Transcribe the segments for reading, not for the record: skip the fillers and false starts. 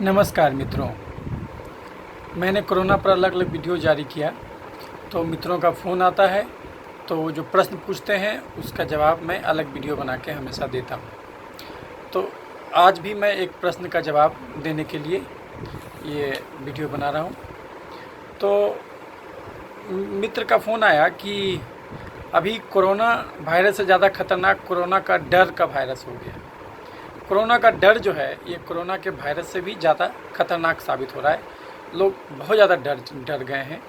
नमस्कार मित्रों, मैंने कोरोना पर अलग अलग वीडियो जारी किया तो मित्रों का फ़ोन आता है तो वो जो प्रश्न पूछते हैं उसका जवाब मैं अलग वीडियो बना के हमेशा देता हूँ। तो आज भी मैं एक प्रश्न का जवाब देने के लिए ये वीडियो बना रहा हूँ। तो मित्र का फ़ोन आया कि अभी कोरोना वायरस से ज़्यादा खतरनाक कोरोना का डर का वायरस हो गया। कोरोना का डर जो है ये कोरोना के वायरस से भी ज़्यादा खतरनाक साबित हो रहा है। लोग बहुत ज़्यादा डर गए हैं।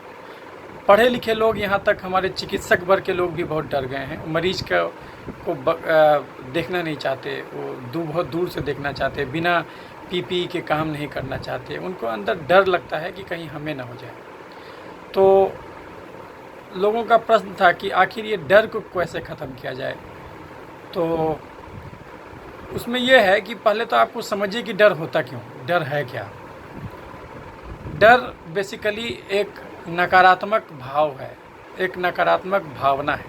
पढ़े लिखे लोग, यहाँ तक हमारे चिकित्सक वर्ग के लोग भी बहुत डर गए हैं। मरीज को देखना नहीं चाहते, वो बहुत दूर से देखना चाहते, बिना पीपीई के काम नहीं करना चाहते। उनको अंदर डर लगता है कि कहीं हमें ना हो जाए। तो लोगों का प्रश्न था कि आखिर ये डर को कैसे ख़त्म किया जाए। तो उसमें यह है कि पहले तो आपको समझिए कि डर होता क्यों, डर है क्या। डर बेसिकली एक नकारात्मक भाव है, एक नकारात्मक भावना है,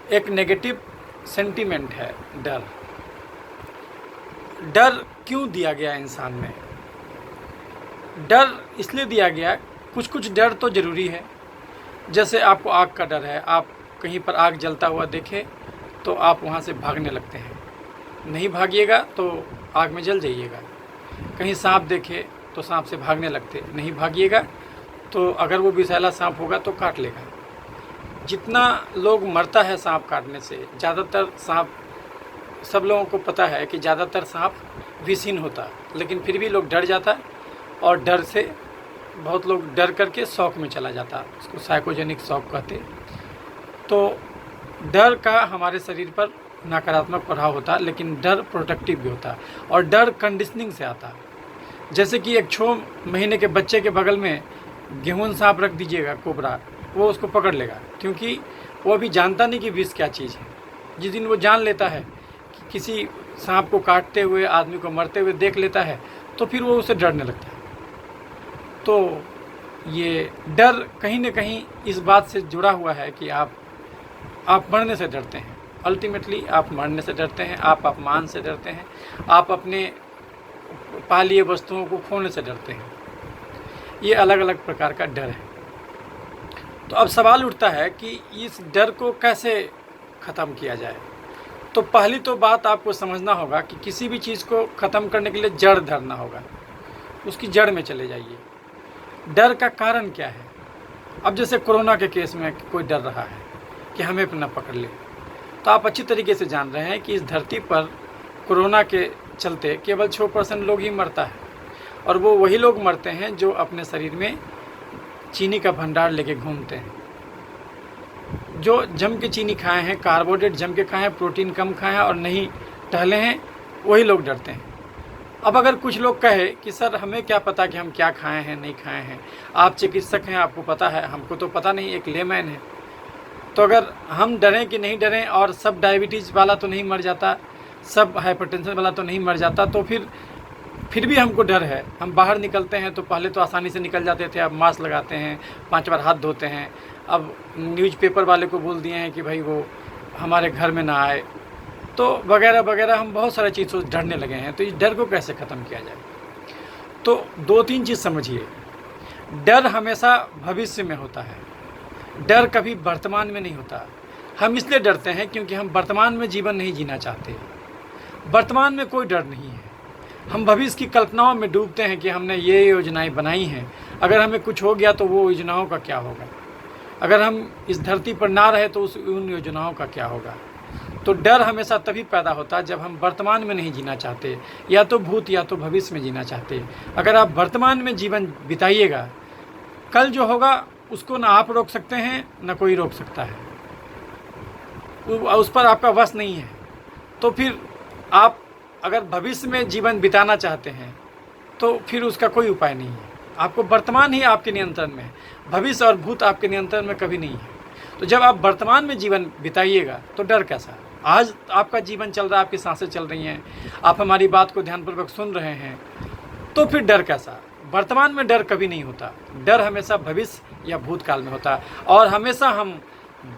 एक नेगेटिव सेंटीमेंट है डर। डर क्यों दिया गया इंसान में? डर इसलिए दिया गया, कुछ डर तो ज़रूरी है। जैसे आपको आग का डर है, आप कहीं पर आग जलता हुआ देखें तो आप वहाँ से भागने लगते हैं, नहीं भागिएगा तो आग में जल जाइएगा। कहीं सांप देखे तो सांप से भागने लगते, नहीं भागिएगा तो अगर वो विषैला सांप होगा तो काट लेगा। जितना लोग मरता है सांप काटने से, ज़्यादातर सांप, सब लोगों को पता है कि ज़्यादातर सांप विषहीन होता, लेकिन फिर भी लोग डर जाता और डर से बहुत लोग डर करके शौक में चला जाता, उसको साइकोजेनिक शौक कहते। तो डर का हमारे शरीर पर नकारात्मक प्रभाव होता है, लेकिन डर प्रोटेक्टिव भी होता है और डर कंडीशनिंग से आता है। जैसे कि एक 6 महीने के बच्चे के बगल में गेहूं सांप रख दीजिएगा, कोबरा, वो उसको पकड़ लेगा, क्योंकि वो अभी जानता नहीं कि विष क्या चीज़ है। जिस दिन वो जान लेता है कि किसी सांप को काटते हुए, आदमी को मरते हुए देख लेता है, तो फिर वो उसे डरने लगता है। तो ये डर कहीं ना कहीं इस बात से जुड़ा हुआ है कि आप मरने से डरते हैं। अल्टीमेटली आप मरने से डरते हैं, आप अपमान से डरते हैं, आप अपने पालिए वस्तुओं को खोने से डरते हैं। ये अलग अलग प्रकार का डर है। तो अब सवाल उठता है कि इस डर को कैसे ख़त्म किया जाए। तो पहली तो बात आपको समझना होगा कि किसी भी चीज़ को ख़त्म करने के लिए जड़ धरना होगा, उसकी जड़ में चले जाइए। डर का कारण क्या है? अब जैसे कोरोना के केस में कोई डर रहा है कि हमें न पकड़ ले, तो आप अच्छी तरीके से जान रहे हैं कि इस धरती पर कोरोना के चलते केवल 6% लोग ही मरता है, और वो वही लोग मरते हैं जो अपने शरीर में चीनी का भंडार लेके घूमते हैं, जो जम के चीनी खाए हैं, कार्बोहाइड्रेट जम के खाए हैं, प्रोटीन कम खाए हैं और नहीं टहले हैं, वही लोग डरते हैं। अब अगर कुछ लोग कहे कि सर हमें क्या पता कि हम क्या खाए हैं नहीं खाए हैं, आप चिकित्सक हैं, आपको पता है, हमको तो पता नहीं, एक लेमैन है। तो अगर हम डरें कि नहीं डरें, और सब डायबिटीज़ वाला तो नहीं मर जाता, सब हाइपरटेंशन वाला तो नहीं मर जाता, तो फिर भी हमको डर है। हम बाहर निकलते हैं तो पहले तो आसानी से निकल जाते थे, अब मास्क लगाते हैं, 5 बार हाथ धोते हैं। अब न्यूज़पेपर वाले को बोल दिए हैं कि भाई वो हमारे घर में ना आए, तो वगैरह वगैरह, हम बहुत सारी चीज़ों से डरने लगे हैं। तो इस डर को कैसे ख़त्म किया जाए? तो 2-3 चीज़ समझिए। डर हमेशा भविष्य में होता है, डर कभी वर्तमान में नहीं होता। हम इसलिए डरते हैं क्योंकि हम वर्तमान में जीवन नहीं जीना चाहते। वर्तमान में कोई डर नहीं है, हम भविष्य की कल्पनाओं में डूबते हैं कि हमने ये योजनाएं बनाई हैं, अगर हमें कुछ हो गया तो वो योजनाओं का क्या होगा, अगर हम इस धरती पर ना रहे तो उन योजनाओं का क्या होगा। तो डर हमेशा तभी पैदा होता है जब हम वर्तमान में नहीं जीना चाहते, या तो भूत या तो भविष्य में जीना चाहते। अगर आप वर्तमान में जीवन बिताइएगा, कल जो होगा उसको ना आप रोक सकते हैं ना कोई रोक सकता है, उस पर आपका वश नहीं है। तो फिर आप अगर भविष्य में जीवन बिताना चाहते हैं तो फिर उसका कोई उपाय नहीं है। आपको वर्तमान ही आपके नियंत्रण में है, भविष्य और भूत आपके नियंत्रण में कभी नहीं है। तो जब आप वर्तमान में जीवन बिताइएगा तो डर कैसा? आज आपका जीवन चल रहा है, आपकी सांसें चल रही हैं, आप हमारी बात को ध्यानपूर्वक सुन रहे हैं, तो फिर डर कैसा? वर्तमान में डर कभी नहीं होता, डर हमेशा भविष्य या भूतकाल में होता है। और हमेशा हम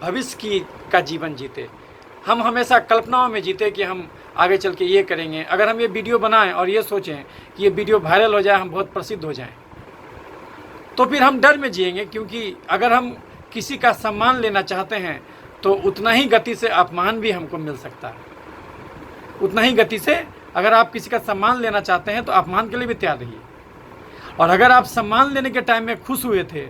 भविष्य का जीवन जीते, हम हमेशा कल्पनाओं में जीते कि हम आगे चल के ये करेंगे। अगर हम ये वीडियो बनाएं और ये सोचें कि ये वीडियो वायरल हो जाए, हम बहुत प्रसिद्ध हो जाएं, तो फिर हम डर में जिएंगे। क्योंकि अगर हम किसी का सम्मान लेना चाहते हैं तो उतना ही गति से अपमान भी हमको मिल सकता है। उतना ही गति से अगर आप किसी का सम्मान लेना चाहते हैं तो अपमान के लिए भी तैयार रहिए। और अगर आप सम्मान लेने के टाइम में खुश हुए थे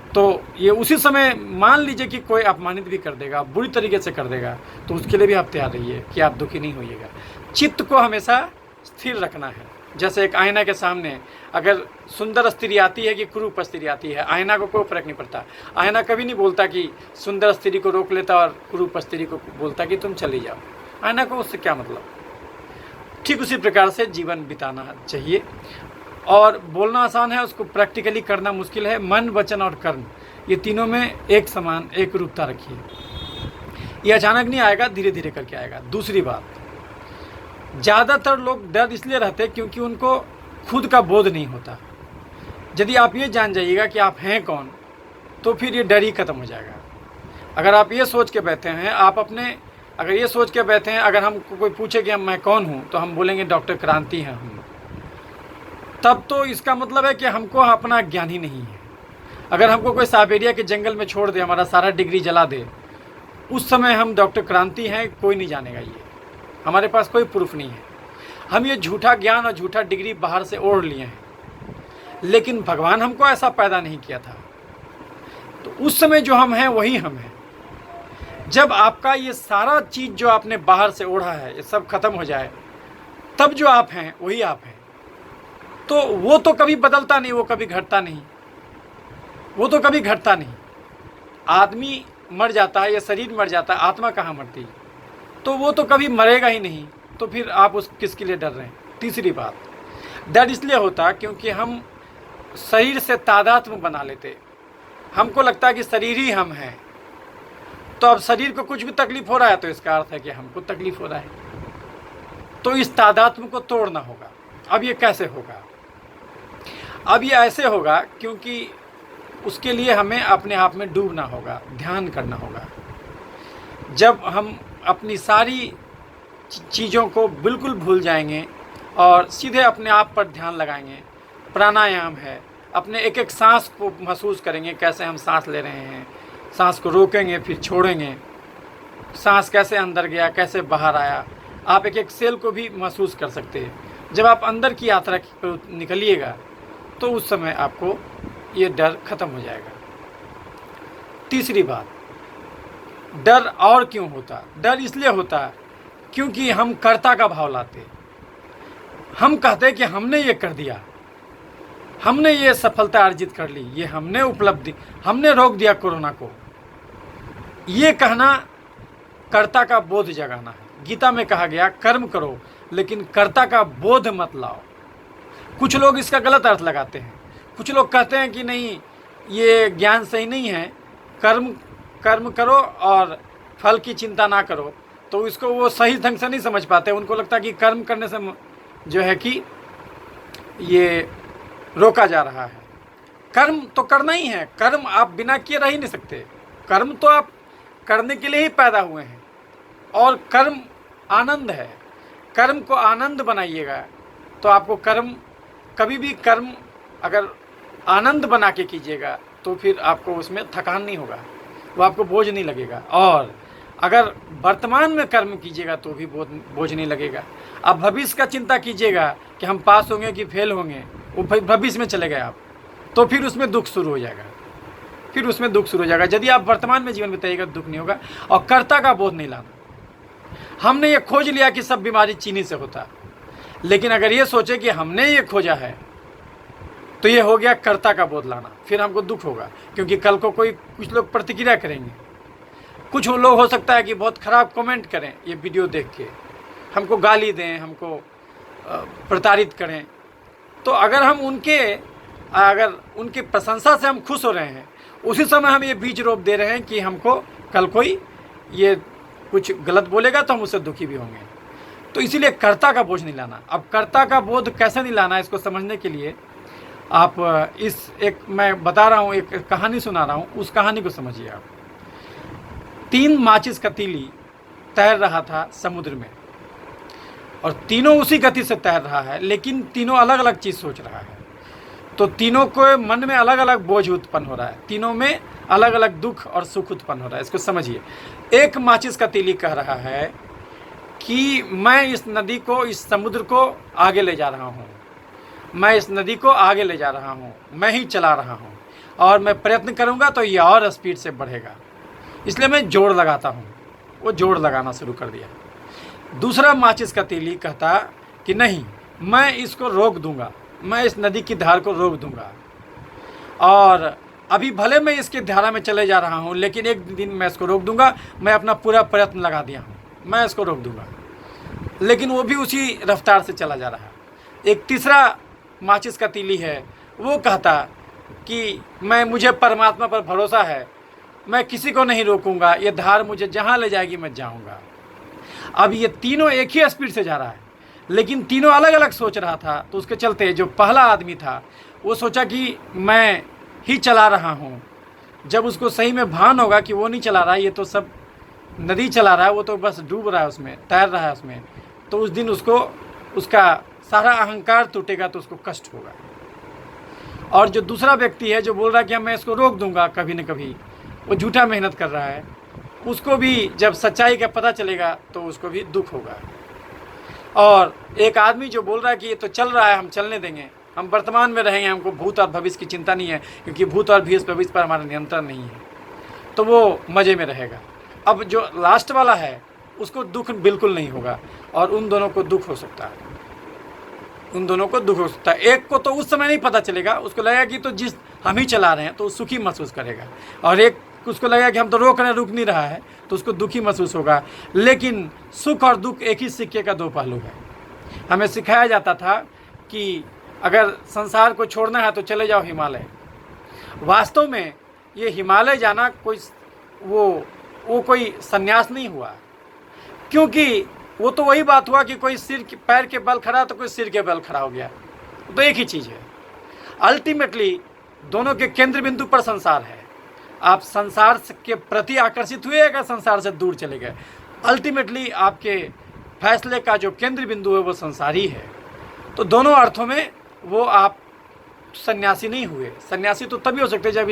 तो ये उसी समय मान लीजिए कि कोई अपमानित भी कर देगा, बुरी तरीके से कर देगा, तो उसके लिए भी आप तैयार रहिए कि आप दुखी नहीं होइएगा। चित्त को हमेशा स्थिर रखना है। जैसे एक आईना के सामने अगर सुंदर स्त्री आती है कि कुरूप स्त्री आती है, आईना को कोई फर्क नहीं पड़ता। आईना कभी नहीं बोलता कि सुंदर स्त्री को रोक लेता और कुरूप स्त्री को बोलता कि तुम चली जाओ। आईना को उससे क्या मतलब। ठीक उसी प्रकार से जीवन बिताना चाहिए। और बोलना आसान है, उसको प्रैक्टिकली करना मुश्किल है। मन, वचन और कर्म, ये तीनों में एक समान एक रूपता रखिए। ये अचानक नहीं आएगा, धीरे धीरे करके आएगा। दूसरी बात, ज़्यादातर लोग डर इसलिए रहते हैं क्योंकि उनको खुद का बोध नहीं होता। यदि आप ये जान जाइएगा कि आप हैं कौन, तो फिर ये डर ही खत्म हो जाएगा। अगर आप ये सोच के बैठे हैं, अगर ये सोच के बैठे हैं, अगर हमको कोई पूछे कि मैं कौन हूँ, तो हम बोलेंगे डॉक्टर क्रांति हैं हम, तब तो इसका मतलब है कि हमको अपना ज्ञान ही नहीं है। अगर हमको कोई साइबेरिया के जंगल में छोड़ दे, हमारा सारा डिग्री जला दे, उस समय हम डॉक्टर क्रांति हैं कोई नहीं जानेगा। ये हमारे पास कोई प्रूफ नहीं है। हम ये झूठा ज्ञान और झूठा डिग्री बाहर से ओढ़ लिए हैं, लेकिन भगवान हमको ऐसा पैदा नहीं किया था। तो उस समय जो हम हैं वही हम हैं। जब आपका ये सारा चीज़ जो आपने बाहर से ओढ़ा है ये सब खत्म हो जाए, तब जो आप हैं वही आप हैं। तो वो तो कभी बदलता नहीं, वो कभी घटता नहीं, वो तो कभी घटता नहीं। आदमी मर जाता है, ये शरीर मर जाता है, आत्मा कहाँ मरती, तो वो तो कभी मरेगा ही नहीं। तो फिर आप उस किसके लिए डर रहे हैं। तीसरी बात, डर इसलिए होता क्योंकि हम शरीर से तादात्म्य बना लेते। हमको लगता है कि शरीर ही हम हैं। तो अब शरीर को कुछ भी तकलीफ हो रहा है तो इसका अर्थ है कि हमको तकलीफ हो रहा है। तो इस तादात्म्य को तोड़ना होगा। अब ये कैसे होगा? अब ये ऐसे होगा क्योंकि उसके लिए हमें अपने आप में डूबना होगा, ध्यान करना होगा। जब हम अपनी सारी चीज़ों को बिल्कुल भूल जाएंगे और सीधे अपने आप पर ध्यान लगाएंगे, प्राणायाम है, अपने एक एक सांस को महसूस करेंगे, कैसे हम सांस ले रहे हैं, सांस को रोकेंगे फिर छोड़ेंगे, सांस कैसे अंदर गया कैसे बाहर आया, आप एक एक सेल को भी महसूस कर सकते हैं। जब आप अंदर की यात्रा पर निकलिएगा तो उस समय आपको ये डर खत्म हो जाएगा। तीसरी बात, डर और क्यों होता? डर इसलिए होता क्योंकि हम कर्ता का भाव लाते। हम कहते कि हमने ये कर दिया, हमने ये सफलता अर्जित कर ली, ये हमने उपलब्धि, हमने रोक दिया कोरोना को। ये कहना कर्ता का बोध जगाना है। गीता में कहा गया कर्म करो लेकिन कर्ता का बोध मत लाओ। कुछ लोग इसका गलत अर्थ लगाते हैं। कुछ लोग कहते हैं कि नहीं, ये ज्ञान सही नहीं है, कर्म करो और फल की चिंता ना करो। तो इसको वो सही ढंग से नहीं समझ पाते। उनको लगता है कि कर्म करने से जो है कि ये रोका जा रहा है। कर्म तो करना ही है, कर्म आप बिना किए रह ही नहीं सकते। कर्म तो आप करने के लिए ही पैदा हुए हैं और कर्म आनंद है। कर्म को आनंद बनाइएगा तो आपको कभी भी कर्म अगर आनंद बना के कीजिएगा तो फिर आपको उसमें थकान नहीं होगा, वो आपको बोझ नहीं लगेगा। और अगर वर्तमान में कर्म कीजिएगा तो भी बोझ नहीं लगेगा। आप भविष्य का चिंता कीजिएगा कि हम पास होंगे कि फेल होंगे, वो भविष्य में चले गए आप, तो फिर उसमें दुख शुरू हो जाएगा। यदि आप वर्तमान में जीवन बिताइएगा दुख नहीं होगा। और कर्ता का बोध नहीं लाना। हमने ये खोज लिया कि सब बीमारी चीनी से होता, लेकिन अगर ये सोचे कि हमने ये खोजा है तो ये हो गया कर्ता का बोध लाना। फिर हमको दुख होगा क्योंकि कल को कुछ लोग प्रतिक्रिया करेंगे। कुछ लोग हो सकता है कि बहुत ख़राब कमेंट करें ये वीडियो देख के, हमको गाली दें, हमको प्रताड़ित करें। तो अगर उनकी प्रशंसा से हम खुश हो रहे हैं, उसी समय हम ये बीज रोप दे रहे हैं कि हमको कल कोई ये कुछ गलत बोलेगा तो हम उससे दुखी भी होंगे। तो इसीलिए कर्ता का बोझ नहीं लाना। अब कर्ता का बोध कैसे नहीं लाना, इसको समझने के लिए आप मैं बता रहा हूँ, एक कहानी सुना रहा हूँ, उस कहानी को समझिए आप। 3 माचिस का तीली तैर रहा था समुद्र में। और तीनों उसी गति से तैर रहा है, लेकिन तीनों अलग अलग चीज़ सोच रहा है। तो तीनों को मन में अलग अलग बोझ उत्पन्न हो रहा है, तीनों में अलग अलग दुख और सुख उत्पन्न हो रहा है। इसको समझिए। एक माचिस का तीली कह रहा है कि मैं इस नदी को, इस समुद्र को आगे ले जा रहा हूँ, मैं इस नदी को आगे ले जा रहा हूँ, मैं ही चला रहा हूँ, और मैं प्रयत्न करूँगा तो ये और स्पीड से बढ़ेगा, इसलिए मैं जोर लगाता हूँ। वो जोर लगाना शुरू कर दिया। दूसरा माचिस का तीली कहता कि नहीं, मैं इसको रोक दूंगा, मैं इस नदी की धार को रोक दूंगा, और अभी भले मैं इसकी धारा में चले जा रहा हूँ, लेकिन एक दिन मैं इसको रोक दूंगा, मैं अपना पूरा प्रयत्न लगा दिया हूँ, मैं इसको रोक दूंगा। लेकिन वो भी उसी रफ्तार से चला जा रहा है। एक तीसरा माचिस का तीली है, वो कहता कि मुझे परमात्मा पर भरोसा है, मैं किसी को नहीं रोकूंगा, ये धार मुझे जहाँ ले जाएगी मैं जाऊँगा। अब ये तीनों एक ही स्पीड से जा रहा है, लेकिन तीनों अलग अलग सोच रहा था। तो उसके चलते जो पहला आदमी था वो सोचा कि मैं ही चला रहा हूँ। जब उसको सही में भान होगा कि वो नहीं चला रहा है, ये तो सब नदी चला रहा है, वो तो बस डूब रहा है उसमें, तैर रहा है उसमें, तो उस दिन उसको उसका सारा अहंकार टूटेगा, तो उसको कष्ट होगा। और जो दूसरा व्यक्ति है जो बोल रहा है कि मैं इसको रोक दूंगा कभी न कभी, वो झूठा मेहनत कर रहा है, उसको भी जब सच्चाई का पता चलेगा तो उसको भी दुख होगा। और एक आदमी जो बोल रहा है कि ये तो चल रहा है, हम चलने देंगे, हम वर्तमान में रहेंगे, हमको भूत और भविष्य की चिंता नहीं है, क्योंकि भूत और भविष्य पर हमारा नियंत्रण नहीं है, तो वो मज़े में रहेगा। अब जो लास्ट वाला है उसको दुख बिल्कुल नहीं होगा, और उन दोनों को दुख हो सकता है, उन दोनों को दुख हो सकता है। एक को तो उस समय नहीं पता चलेगा, उसको लगेगा कि तो जिस हम ही चला रहे हैं तो सुखी महसूस करेगा, और एक उसको लगेगा कि हम तो रोक रहे हैं, रुक नहीं रहा है, तो उसको दुखी महसूस होगा। लेकिन सुख और दुख एक ही सिक्के का दो पहलू है। हमें सिखाया जाता था कि अगर संसार को छोड़ना है तो चले जाओ हिमालय। वास्तव में ये हिमालय जाना कोई वो कोई संन्यास नहीं हुआ, क्योंकि वो तो वही बात हुआ कि कोई पैर के बल खड़ा तो कोई सिर के बल खड़ा हो गया, तो एक ही चीज़ है। अल्टीमेटली दोनों के केंद्र बिंदु पर संसार है। आप संसार के प्रति आकर्षित हुए, अगर संसार से दूर चले गए, अल्टीमेटली आपके फैसले का जो केंद्र बिंदु है वो संसार ही है। तो दोनों अर्थों में वो आप सन्यासी नहीं हुए। सन्यासी तो तभी हो सकते जब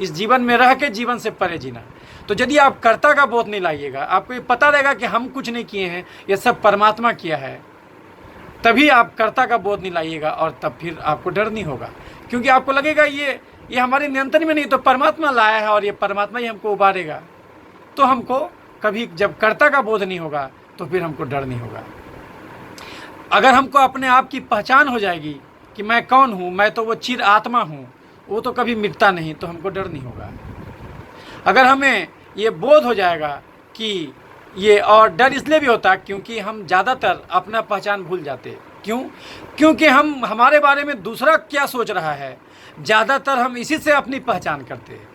इस जीवन में रह के जीवन से परे जीना। तो यदि आप कर्ता का बोध नहीं लाइएगा, आपको ये पता रहेगा कि हम कुछ नहीं किए हैं, ये सब परमात्मा किया है, तभी आप कर्ता का बोध नहीं लाइएगा, और तब फिर आपको डर नहीं होगा, क्योंकि आपको लगेगा ये हमारे नियंत्रण में नहीं, तो परमात्मा लाया है और ये परमात्मा ही हमको उबारेगा। तो हमको कभी जब कर्ता का बोध नहीं होगा तो फिर हमको डर नहीं होगा। अगर हमको अपने आप की पहचान हो जाएगी कि मैं कौन हूँ, मैं तो वो चिर आत्मा हूँ, वो तो कभी मिटता नहीं, तो हमको डर नहीं होगा। अगर हमें ये बोध हो जाएगा कि ये, और डर इसलिए भी होता क्योंकि हम ज़्यादातर अपना पहचान भूल जाते। क्यों? क्योंकि हम हमारे बारे में दूसरा क्या सोच रहा है, ज़्यादातर हम इसी से अपनी पहचान करते हैं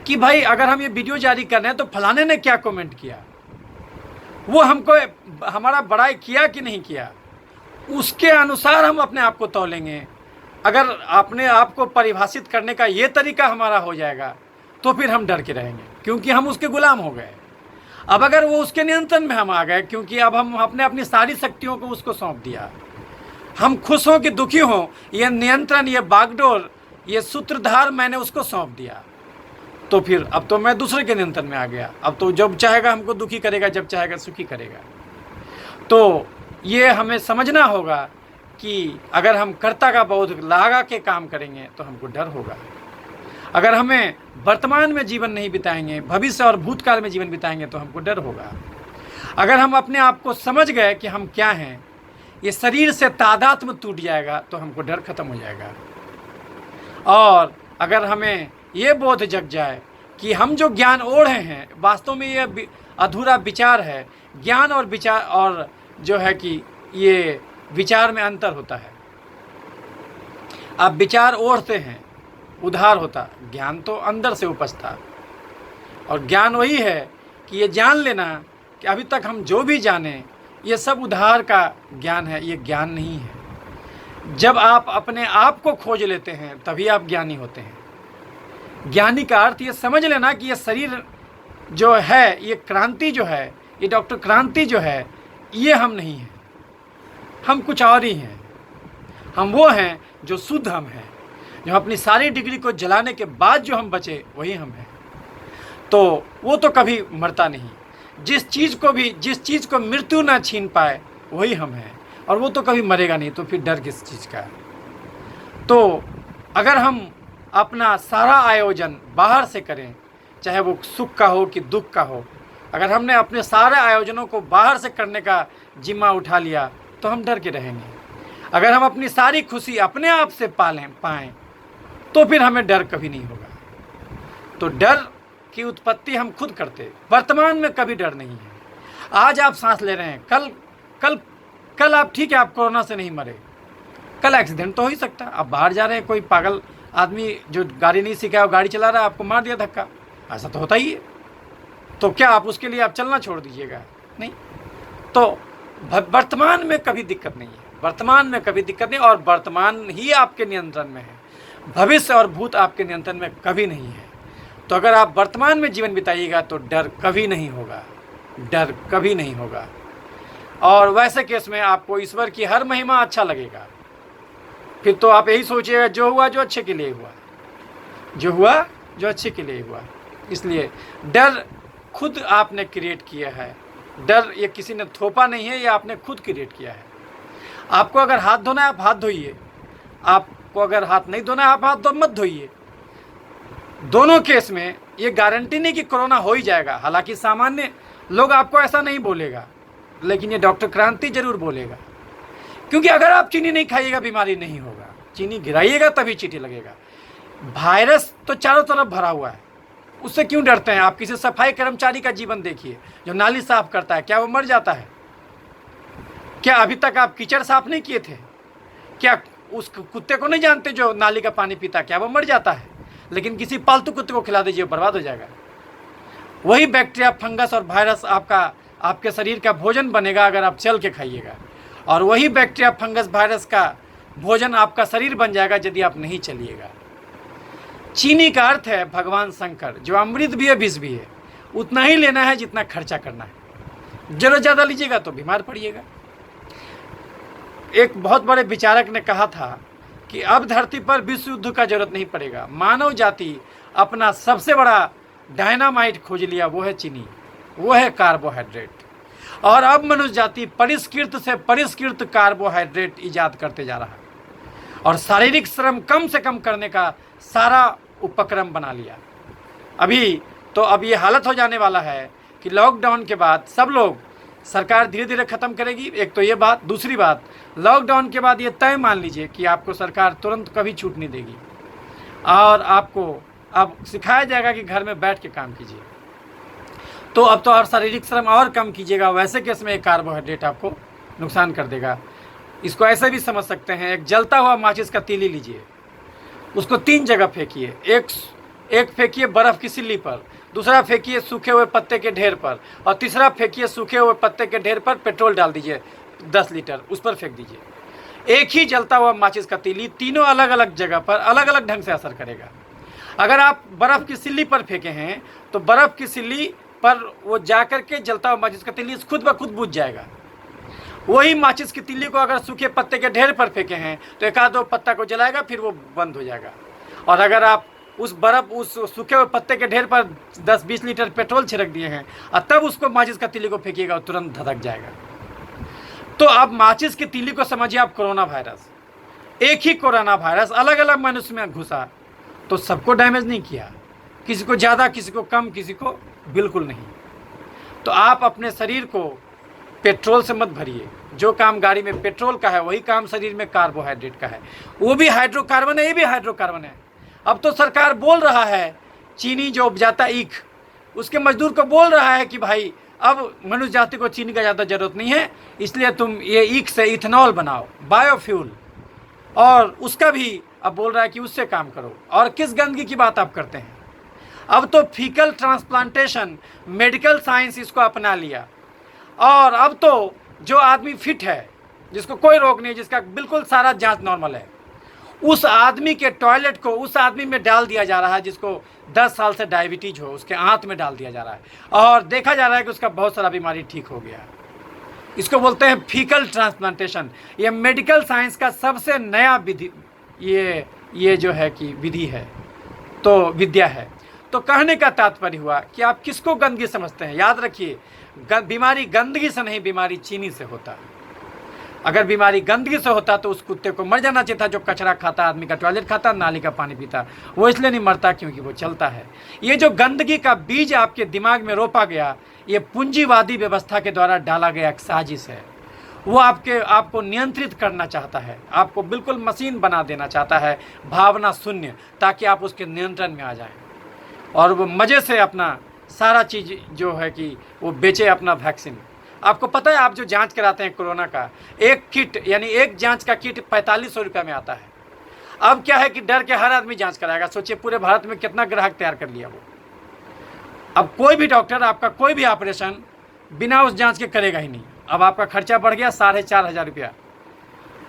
कि भाई अगर हम ये वीडियो जारी कर रहे हैं तो फलाने ने क्या कमेंट किया, वो हमको हमारा बड़ाई किया कि नहीं किया, उसके अनुसार हम अपने आप को तौलेंगे। अगर अपने आप को परिभाषित करने का ये तरीका हमारा हो जाएगा तो फिर हम डर के रहेंगे, क्योंकि हम उसके गुलाम हो गए। अब अगर वो उसके नियंत्रण में हम आ गए, क्योंकि अब हम अपनी सारी शक्तियों को उसको सौंप दिया, हम खुश हों कि दुखी हों, ये नियंत्रण, ये बागडोर, ये सूत्रधार मैंने उसको सौंप दिया, तो फिर अब तो मैं दूसरे के नियंत्रण में आ गया। अब तो जब चाहेगा हमको दुखी करेगा, जब चाहेगा सुखी करेगा। तो ये हमें समझना होगा कि अगर हम कर्ता का बोध लगा के काम करेंगे तो हमको डर होगा। अगर हमें वर्तमान में जीवन नहीं बिताएंगे, भविष्य और भूतकाल में जीवन बिताएंगे तो हमको डर होगा। अगर हम अपने आप को समझ गए कि हम क्या हैं, ये शरीर से तादात्म्य टूट जाएगा तो हमको डर खत्म हो जाएगा। और अगर हमें ये बोध जग जाए कि हम जो ज्ञान ओढ़े हैं वास्तव में ये अधूरा विचार है, ज्ञान और विचार और जो है कि ये विचार में अंतर होता है। आप विचार ओढ़ते हैं, उधार होता, ज्ञान तो अंदर से उपजता। और ज्ञान वही है कि ये जान लेना कि अभी तक हम जो भी जाने ये सब उधार का ज्ञान है, ये ज्ञान नहीं है। जब आप अपने आप को खोज लेते हैं तभी आप ज्ञानी होते हैं। ज्ञानी का अर्थ ये समझ लेना कि ये शरीर जो है, ये क्रांति जो है, ये डॉक्टर क्रांति जो है, ये हम नहीं हैं, हम कुछ और ही हैं। हम वो हैं जो शुद्ध हम हैं, जो अपनी सारी डिग्री को जलाने के बाद जो हम बचे वही हम हैं। तो वो तो कभी मरता नहीं। जिस चीज़ को मृत्यु ना छीन पाए वही हम हैं, और वो तो कभी मरेगा नहीं, तो फिर डर किस चीज़ का है। तो अगर हम अपना सारा आयोजन बाहर से करें, चाहे वो सुख का हो कि दुख का हो, अगर हमने अपने सारे आयोजनों को बाहर से करने का जिम्मा उठा लिया तो हम डर के रहेंगे। अगर हम अपनी सारी खुशी अपने आप से पाएँ तो फिर हमें डर कभी नहीं होगा। तो डर की उत्पत्ति हम खुद करते। वर्तमान में कभी डर नहीं है। आज आप सांस ले रहे हैं, कल आप ठीक है, आप कोरोना से नहीं मरे, कल एक्सीडेंट तो हो ही सकता है। आप बाहर जा रहे हैं, कोई पागल आदमी जो गाड़ी नहीं सीखा है वो गाड़ी चला रहा है, आपको मार दिया धक्का, ऐसा तो होता ही है। तो क्या आप उसके लिए आप चलना छोड़ दीजिएगा? नहीं। तो वर्तमान में कभी दिक्कत नहीं है, वर्तमान में कभी दिक्कत नहीं, और वर्तमान ही आपके नियंत्रण में है। भविष्य और भूत आपके नियंत्रण में कभी नहीं है। तो अगर आप वर्तमान में जीवन बिताइएगा तो डर कभी नहीं होगा, डर कभी नहीं होगा। और वैसे केस में आपको ईश्वर की हर महिमा अच्छा लगेगा। फिर तो आप यही सोचिएगा जो हुआ जो अच्छे के लिए हुआ, जो हुआ जो अच्छे के लिए हुआ। इसलिए डर खुद आपने क्रिएट किया है। डर ये किसी ने थोपा नहीं है, ये आपने खुद क्रिएट किया है। आपको अगर हाथ धोना है आप हाथ धोइए, आपको अगर हाथ नहीं धोना है आप हाथ मत धोइए। दोनों केस में ये गारंटी नहीं कि कोरोना हो ही जाएगा। हालांकि सामान्य लोग आपको ऐसा नहीं बोलेगा, लेकिन ये डॉक्टर क्रांति जरूर बोलेगा। क्योंकि अगर आप चीनी नहीं खाइएगा बीमारी नहीं होगा, चीनी गिराइएगा तभी चीटी लगेगा। वायरस तो चारों तरफ भरा हुआ है, उससे क्यों डरते हैं? आप किसी सफाई कर्मचारी का जीवन देखिए जो नाली साफ करता है, क्या वो मर जाता है? क्या अभी तक आप कीचड़ साफ नहीं किए थे? क्या उस कुत्ते को नहीं जानते जो नाली का पानी पीता, क्या वो मर जाता है? लेकिन किसी पालतू कुत्ते को खिला दीजिए, बर्बाद हो जाएगा। वही बैक्टीरिया, फंगस और वायरस आपके शरीर का भोजन बनेगा अगर आप चल के खाइएगा, और वही बैक्टीरिया, फंगस, वायरस का भोजन आपका शरीर बन जाएगा यदि आप नहीं चलिएगा। चीनी का अर्थ है भगवान शंकर, जो अमृत भी है विष भी है। उतना ही लेना है जितना खर्चा करना है। जरूरत ज़्यादा लीजिएगा तो बीमार पड़िएगा। एक बहुत बड़े विचारक ने कहा था कि अब धरती पर विश्व युद्ध का जरूरत नहीं पड़ेगा। मानव जाति अपना सबसे बड़ा डायनामाइट खोज लिया, वो है चीनी, वो है कार्बोहाइड्रेट। और अब मनुष्य जाति परिष्कृत से परिष्कृत कार्बोहाइड्रेट ईजाद करते जा रहा है, और शारीरिक श्रम कम से कम करने का सारा उपक्रम बना लिया। अभी तो अब ये हालत हो जाने वाला है कि लॉकडाउन के बाद सब लोग, सरकार धीरे धीरे ख़त्म करेगी, एक तो ये बात। दूसरी बात, लॉकडाउन के बाद ये तय मान लीजिए कि आपको सरकार तुरंत कभी छूट नहीं देगी, और आपको अब सिखाया जाएगा कि घर में बैठ के काम कीजिए। तो अब तो और शारीरिक श्रम और कम कीजिएगा, वैसे केस में एक कार्बोहाइड्रेट आपको नुकसान कर देगा। इसको ऐसे भी समझ सकते हैं, एक जलता हुआ माचिस का तीली लीजिए, उसको 3 जगह फेंकिए। एक फेंकिए बर्फ़ की सिल्ली पर, दूसरा फेंकिए सूखे हुए पत्ते के ढेर पर, और तीसरा फेंकिए सूखे हुए पत्ते के ढेर पर पेट्रोल डाल दीजिए 10 लीटर, उस पर फेंक दीजिए। एक ही जलता हुआ माचिस का तीली तीनों अलग अलग जगह पर अलग अलग ढंग से असर करेगा। अगर आप बर्फ़ की सिल्ली पर फेंके हैं तो बर्फ़ की सिल्ली पर वो जा कर के जलता हुआ माचिस का तीली खुद ब खुद बुझ जाएगा। वही माचिस की तीली को अगर सूखे पत्ते के ढेर पर फेंके हैं तो एक आध दो पत्ता को जलाएगा, फिर वो बंद हो जाएगा। और अगर आप उस सूखे हुए पत्ते के ढेर पर 10-20 लीटर पेट्रोल छिड़क दिए हैं और तब उसको माचिस का तीली को फेंकिएगा, तुरंत धधक जाएगा। तो अब माचिस की तीली को समझिए आप कोरोना वायरस। एक ही कोरोना वायरस अलग अलग मनुष्य में घुसा तो सबको डैमेज नहीं किया, किसी को ज़्यादा, किसी को कम, किसी को बिल्कुल नहीं। तो आप अपने शरीर को पेट्रोल से मत भरिए। जो काम गाड़ी में पेट्रोल का है वही काम शरीर में कार्बोहाइड्रेट का है। वो भी हाइड्रोकार्बन है, ये भी हाइड्रोकार्बन है। अब तो सरकार बोल रहा है, चीनी जो उपजाता ईख, उसके मजदूर को बोल रहा है कि भाई अब मनुष्य जाति को चीनी का ज़्यादा ज़रूरत नहीं है, इसलिए तुम ये ईख से इथेनॉल बनाओ, बायोफ्यूल। और उसका भी अब बोल रहा है कि उससे काम करो। और किस गंदगी की बात आप करते हैं? अब तो फीकल ट्रांसप्लांटेशन, मेडिकल साइंस इसको अपना लिया। और अब तो जो आदमी फिट है, जिसको कोई रोग नहीं, जिसका बिल्कुल सारा जांच नॉर्मल है, उस आदमी के टॉयलेट को उस आदमी में डाल दिया जा रहा है जिसको 10 साल से डायबिटीज हो, उसके आंत में डाल दिया जा रहा है, और देखा जा रहा है कि उसका बहुत सारा बीमारी ठीक हो गया। इसको बोलते हैं फीकल ट्रांसप्लांटेशन। ये मेडिकल साइंस का सबसे नया विधि, ये जो है कि विधि है, तो विद्या है। तो कहने का तात्पर्य हुआ कि आप किसको गंदगी समझते हैं। याद रखिए, बीमारी गंदगी से नहीं, बीमारी चीनी से होता है। अगर बीमारी गंदगी से होता तो उस कुत्ते को मर जाना चाहिए था जो कचरा खाता, आदमी का टॉयलेट खाता, नाली का पानी पीता। वो इसलिए नहीं मरता क्योंकि वो चलता है। ये जो गंदगी का बीज आपके दिमाग में रोपा गया, ये पूंजीवादी व्यवस्था के द्वारा डाला गया एक साजिश है। वो आपको नियंत्रित करना चाहता है, आपको बिल्कुल मशीन बना देना चाहता है, भावना शून्य, ताकि आप उसके नियंत्रण में आ जाएं और वो मज़े से अपना सारा चीज़ जो है कि वो बेचे अपना वैक्सीन। आपको पता है, आप जो जांच कराते हैं कोरोना का, एक किट यानी एक जांच का किट 4500 रुपये में आता है। अब क्या है कि डर के हर आदमी जांच कराएगा। सोचिए पूरे भारत में कितना ग्राहक तैयार कर लिया वो। अब कोई भी डॉक्टर आपका कोई भी ऑपरेशन बिना उस जांच के करेगा ही नहीं। अब आपका खर्चा बढ़ गया 4500 रुपया।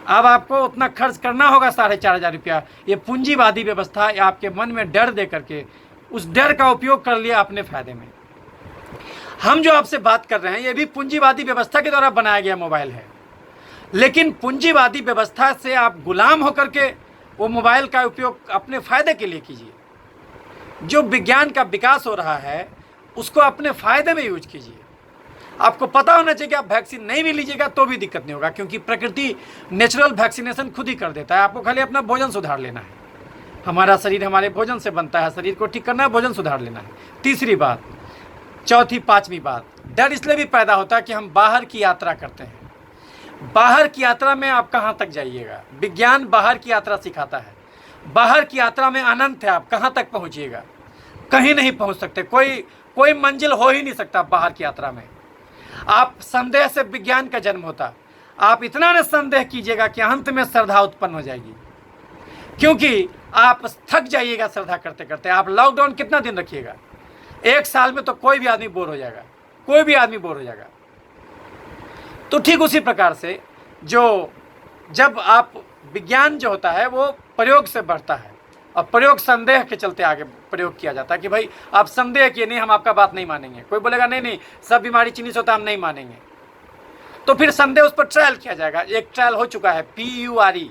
अब आपको उतना खर्च करना होगा 4500 रुपया। ये पूंजीवादी व्यवस्था आपके मन में डर दे करके उस डर का उपयोग कर लिया अपने फायदे में। हम जो आपसे बात कर रहे हैं ये भी पूंजीवादी व्यवस्था के द्वारा बनाया गया मोबाइल है, लेकिन पूंजीवादी व्यवस्था से आप गुलाम होकर के वो मोबाइल का उपयोग अपने फायदे के लिए कीजिए। जो विज्ञान का विकास हो रहा है उसको अपने फायदे में यूज कीजिए। आपको पता होना चाहिए कि आप वैक्सीन नहीं भी लीजिएगा तो भी दिक्कत नहीं होगा, क्योंकि प्रकृति नेचुरल वैक्सीनेशन खुद ही कर देता है। आपको खाली अपना भोजन सुधार लेना है। हमारा शरीर हमारे भोजन से बनता है, शरीर को ठीक करना है, भोजन सुधार लेना है। तीसरी बात, चौथी, पांचवी बात, डर इसलिए भी पैदा होता है कि हम बाहर की यात्रा करते हैं। बाहर की यात्रा में आप कहाँ तक जाइएगा? विज्ञान बाहर की यात्रा सिखाता है। बाहर की यात्रा में अनंत है, आप कहाँ तक पहुँचिएगा? कहीं नहीं पहुँच सकते। कोई मंजिल हो ही नहीं सकता बाहर की यात्रा में। आप संदेह से विज्ञान का जन्म होता। आप इतना न संदेह कीजिएगा कि अंत में श्रद्धा उत्पन्न हो जाएगी, क्योंकि आप थक जाइएगा श्रद्धा करते करते। आप लॉकडाउन कितना दिन रखिएगा? 1 साल में तो कोई भी आदमी बोर हो जाएगा, कोई भी आदमी बोर हो जाएगा। तो ठीक उसी प्रकार से जब आप विज्ञान जो होता है वो प्रयोग से बढ़ता है, और प्रयोग संदेह के चलते आगे प्रयोग किया जाता है कि भाई आप संदेह किए नहीं, हम आपका बात नहीं मानेंगे। कोई बोलेगा नहीं सब बीमारी चीनी से होता, हम नहीं मानेंगे, तो फिर संदेह उस पर ट्रायल किया जाएगा। एक ट्रायल हो चुका है, PURE,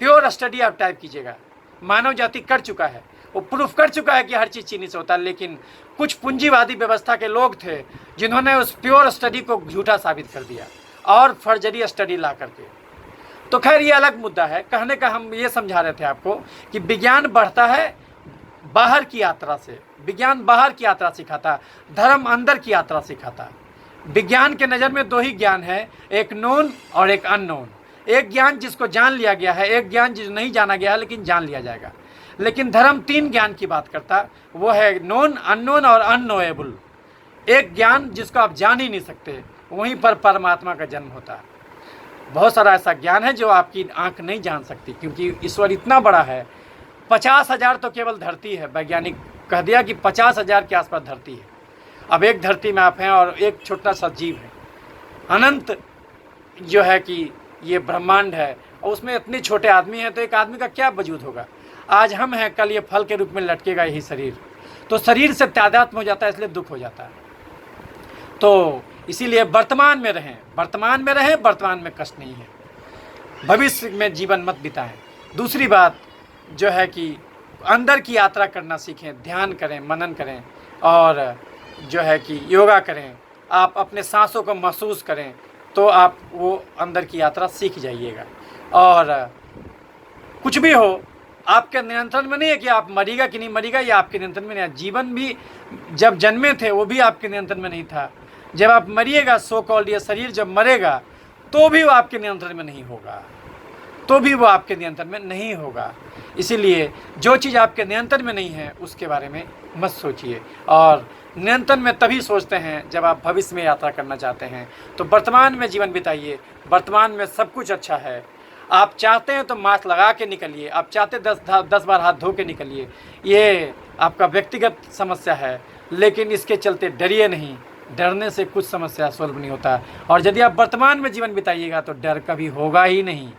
प्योर स्टडी आप टाइप कीजिएगा। मानव जाति कर चुका है, वो प्रूफ कर चुका है कि हर चीज़ चीनी से होता है। लेकिन कुछ पूंजीवादी व्यवस्था के लोग थे जिन्होंने उस प्योर स्टडी को झूठा साबित कर दिया और फर्जरी स्टडी ला करके। तो खैर ये अलग मुद्दा है। कहने का हम ये समझा रहे थे आपको कि विज्ञान बढ़ता है बाहर की यात्रा से। विज्ञान बाहर की यात्रा सिखाता, धर्म अंदर की यात्रा सिखाता। विज्ञान के नज़र में 2 ही ज्ञान है, एक नोन और एक अननोन। एक ज्ञान जिसको जान लिया गया है, एक ज्ञान जिसको नहीं जाना गया है लेकिन जान लिया जाएगा। लेकिन धर्म 3 ज्ञान की बात करता, वो है नोन, अननोन और अननोएबल। एक ज्ञान जिसको आप जान ही नहीं सकते, वहीं पर परमात्मा का जन्म होता है। बहुत सारा ऐसा ज्ञान है जो आपकी आंख नहीं जान सकती, क्योंकि ईश्वर इतना बड़ा है। 50,000 तो केवल धरती है, वैज्ञानिक कह दिया कि 50,000 के आसपास धरती है। अब एक धरती में आप हैं और एक छोटा सा जीव है। अनंत जो है कि ये ब्रह्मांड है और उसमें इतने छोटे आदमी हैं, तो एक आदमी का क्या वजूद होगा? आज हम हैं, कल ये फल के रूप में लटकेगा यही शरीर। तो शरीर से तादात्म्य हो जाता है, इसलिए दुख हो जाता है। तो इसीलिए वर्तमान में रहें, वर्तमान में रहें, वर्तमान में कष्ट नहीं है। भविष्य में जीवन मत बिताएं। दूसरी बात जो है कि अंदर की यात्रा करना सीखें, ध्यान करें, मनन करें और जो है कि योगा करें। आप अपने सांसों को महसूस करें तो आप वो अंदर की यात्रा सीख जाइएगा। और कुछ भी हो आपके नियंत्रण में नहीं है कि आप मरीगा कि नहीं मरीगा, ये आपके नियंत्रण में नहीं है। जीवन भी जब जन्मे थे वो भी आपके नियंत्रण में नहीं था। जब आप मरिएगा, सो कॉल्ड ये शरीर जब मरेगा तो भी वो आपके नियंत्रण में नहीं होगा, तो भी वो आपके नियंत्रण में नहीं होगा। इसीलिए जो चीज़ आपके नियंत्रण में नहीं है उसके बारे में मत सोचिए। और नियंत्रण में तभी सोचते हैं जब आप भविष्य में यात्रा करना चाहते हैं। तो वर्तमान में जीवन बिताइए, वर्तमान में सब कुछ अच्छा है। आप चाहते हैं तो मास्क लगा के निकलिए, आप चाहते 10 बार हाथ धो के निकलिए। ये आपका व्यक्तिगत समस्या है, लेकिन इसके चलते डरिए नहीं। डरने से कुछ समस्या सॉल्व नहीं होता। और यदि आप वर्तमान में जीवन बिताइएगा तो डर कभी होगा ही नहीं,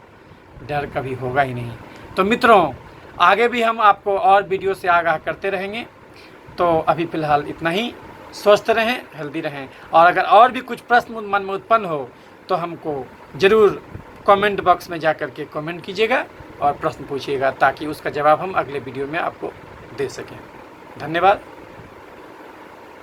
डर कभी होगा ही नहीं। तो मित्रों, आगे भी हम आपको और वीडियो से आगाह करते रहेंगे। तो अभी फ़िलहाल इतना ही। स्वस्थ रहें, हेल्दी रहें। और अगर और भी कुछ प्रश्न मन में उत्पन्न हो तो हमको ज़रूर कमेंट बॉक्स में जा कर के कमेंट कीजिएगा और प्रश्न पूछिएगा, ताकि उसका जवाब हम अगले वीडियो में आपको दे सकें। धन्यवाद।